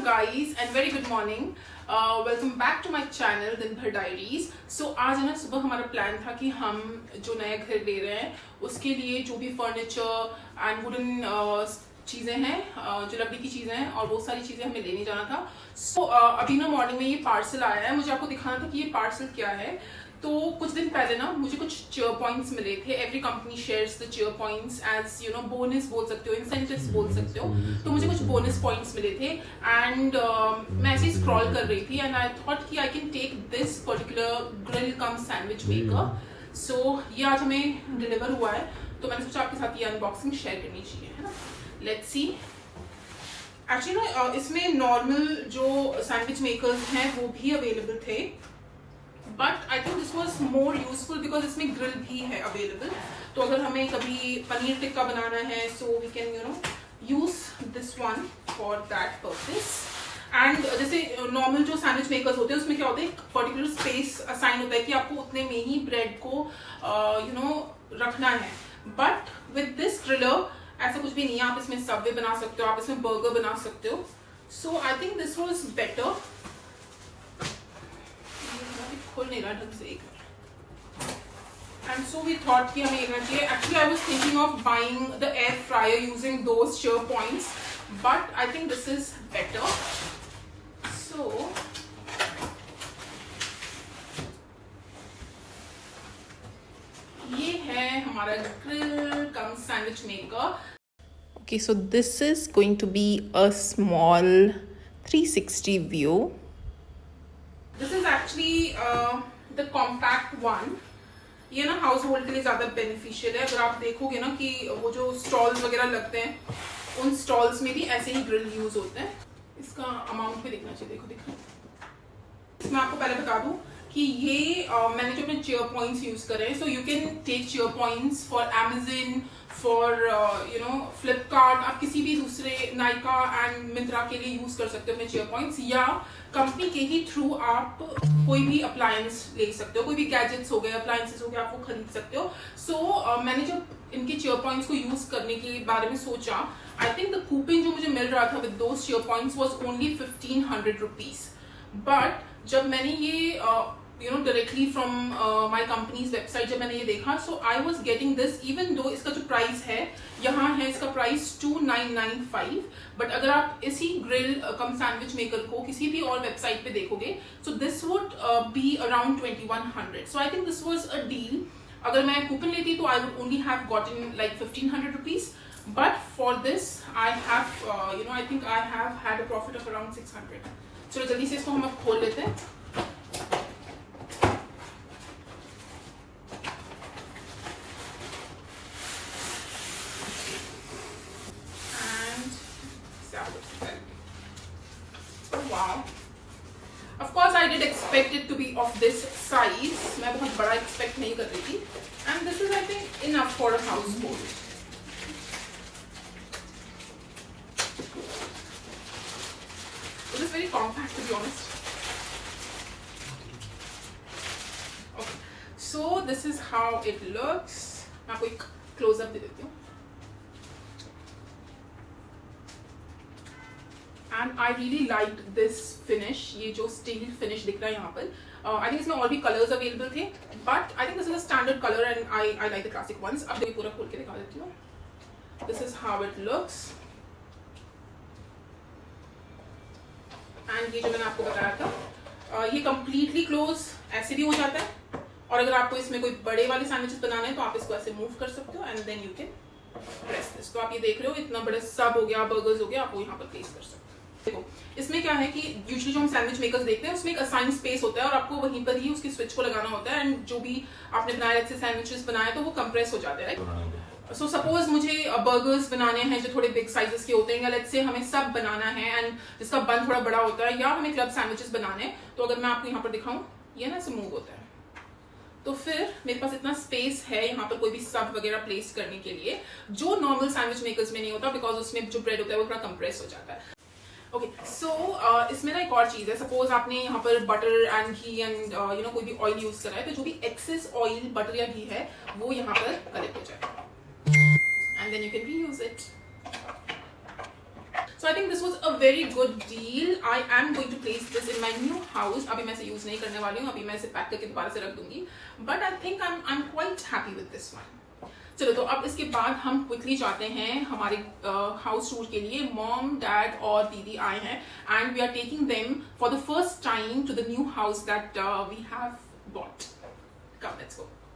guys and very good morning. Welcome back to my channel दिन भर diaries. So आज है ना सुबह हमारा प्लान था कि हम जो नया घर ले रहे हैं उसके लिए जो भी फर्नीचर एंड वुडन चीज़ें हैं, जो लकड़ी की चीज़ें हैं और वो सारी चीज़ें हमें लेने जाना था. So अभी ना मॉर्निंग में ये पार्सल आया है. मुझे आपको दिखाना था कि ये पार्सल क्या है. तो कुछ दिन पहले ना मुझे कुछ चेयर पॉइंट्स मिले थे. Every company shares the chair points as you know bonus बोल सकते हो, इंसेंटिव्स बोल सकते हो. तो मुझे कुछ बोनस पॉइंट्स मिले थे एंड मैं ऐसे ही स्क्रॉल कर रही थी एंड आई थॉट कि I can take this particular grill cum sandwich maker. So ये आज हमें डिलीवर हुआ है तो मैंने सोचा आपके साथ ये अनबॉक्सिंग शेयर करनी चाहिए, है ना. Let's see. एक्चुअली ना इसमें नॉर्मल जो सैंडविच मेकर्स हैं वो भी अवेलेबल थे, but I think this was more useful because इसमें ग्रिल भी है अवेलेबल. तो अगर हमें कभी पनीर टिक्का बनाना है so we can use this one for that purpose. And जैसे नॉर्मल जो सैंडविच मेकर्स होते हैं उसमें क्या होता है, एक पर्टिकुलर स्पेस असाइन होता है कि आपको उतने में ही ब्रेड को रखना है. बट विद दिस ग्रिलर ऐसा कुछ भी नहीं है. आप इसमें सबवे बना सकते हो, आप इसमें बर्गर बना सकते हो. So I think this was better. खोल नहीं रहा ढंग से एक. एंड सो वी थॉट कि हमें लेना चाहिए. Actually I was thinking of buying the air fryer using those chair points, but I think this is better. So ये है हमारा grill cum sandwich maker. Okay, so this is going to be a small 360 view. This is actually the compact one. ये ना house hold के लिए ज़्यादा beneficial है. अगर आप देखोगे ना कि वो जो स्टॉल्स वगैरह लगते हैं उन स्टॉल्स में भी ऐसे ही ग्रिल यूज होते हैं. इसका अमाउंट भी दिखना चाहिए. देखो दिख रहा है. मैं आपको पहले बता दूं कि ये मैंने जो अपने चेयर पॉइंट्स यूज करे हैं. So you can take chair points for Amazon, for Flipkart. आप किसी भी दूसरे नाइका एंड मिंत्रा के लिए यूज कर सकते हो अपने चेयर पॉइंट्स, या कंपनी के ही थ्रू आप कोई भी अप्लायंस ले सकते हो. कोई भी गैजेट्स हो गए, अप्लायंसेस हो गए, आप वो खरीद सकते हो. सो मैंने जब इनके चेयर पॉइंट्स को यूज करने के बारे में सोचा, आई थिंक द कूपन जो मुझे मिल रहा था with those chair points was only 1500 rupees. But जब मैंने ये directly from my company's website जब मैंने ये देखा, so I was getting this even though इसका जो प्राइस है यहाँ है, इसका प्राइस 2995. बट अगर आप इसी ग्रिल कम सैंडविच मेकर को किसी भी और वेबसाइट पे देखोगे, so this would be around 2100. So I think this was a deal. अगर मैं कूपन लेती तो I would only have gotten like 1500 rupees. But for this I have I think I have had a profit of around 600. चलो जल्दी से इसको हम अब खोल लेते हैं. Wow. Of course I did expect it to be of this size. मैं बहुत बड़ा expect नहीं कर रही थी. And this is I think enough for a household. It is very compact to be honest. Okay. So this is how it looks. मैं आपको एक close up दे देती हूँ. And I really liked this finish. ये जो steel finish दिख रहा है यहाँ पर. I think इसमें और भी colors available थे, but I think this is a standard color and I like the classic ones. अब देखिए पूरा खोल के दिखा देती हूँ. This is how it looks. And ये जो मैंने आपको बताया था, ये completely close ऐसे भी हो जाता है. और अगर आपको इसमें कोई बड़े वाले सैंडविचेस बनाने हैं तो आप इसको ऐसे मूव कर सकते हो and then you can press this. तो आप ये देख रहे हो इतना बड़ा सब हो गया, बर्गर्स हो गया, आप वो यहाँ पर प्लेस कर सकते हो. देखो इसमें क्या है कि यूजुअली जो हम सैंडविच मेकर्स देखते हैं उसमें एक असाइन स्पेस होता है और आपको वहीं पर ही उसकी स्विच को लगाना होता है. एंड जो भी आपने बनाया जैसे सैंडविचेस बनाए तो वो कंप्रेस हो जाते हैं. सो सपोज मुझे बर्गर्स बनाने हैं जो थोड़े बिग साइजेस के होते हैं, या लेट्स से हमें सब बनाना है एंड जिसका बन थोड़ा बड़ा होता है, या हमें क्लब सैंडविचेस बनाने हैं, तो अगर मैं आपको यहाँ पर दिखाऊं ये ना ऐसे मूव होता है. तो फिर मेरे पास इतना स्पेस है यहाँ पर कोई भी सब वगैरह प्लेस करने के लिए, जो नॉर्मल सैंडविच मेकर्स में नहीं होता, बिकॉज उसमें जो ब्रेड होता है वो थोड़ा कंप्रेस हो जाता है. ओके. सो इसमें ना एक और चीज है. सपोज आपने यहाँ पर बटर एंड घी एंड कोई भी ऑयल यूज करा है, तो जो भी एक्सेस ऑयल बटर या घी है वो यहाँ पर कलेक्ट हो जाए and then you can reuse it. So I think this was a very good deal. I am going to place this in my new house. अभी मैं इसे यूज नहीं करने वाली हूँ, अभी मैं इसे पैक करके दोबारा से रख दूंगी. But I think I'm quite happy with this one. चलो तो अब इसके बाद हम क्विकली जाते हैं हमारे हाउस टूर के लिए. मॉम, डैड और दीदी आए हैं and we are taking them for the first time to the new house that we have bought. Come let's go.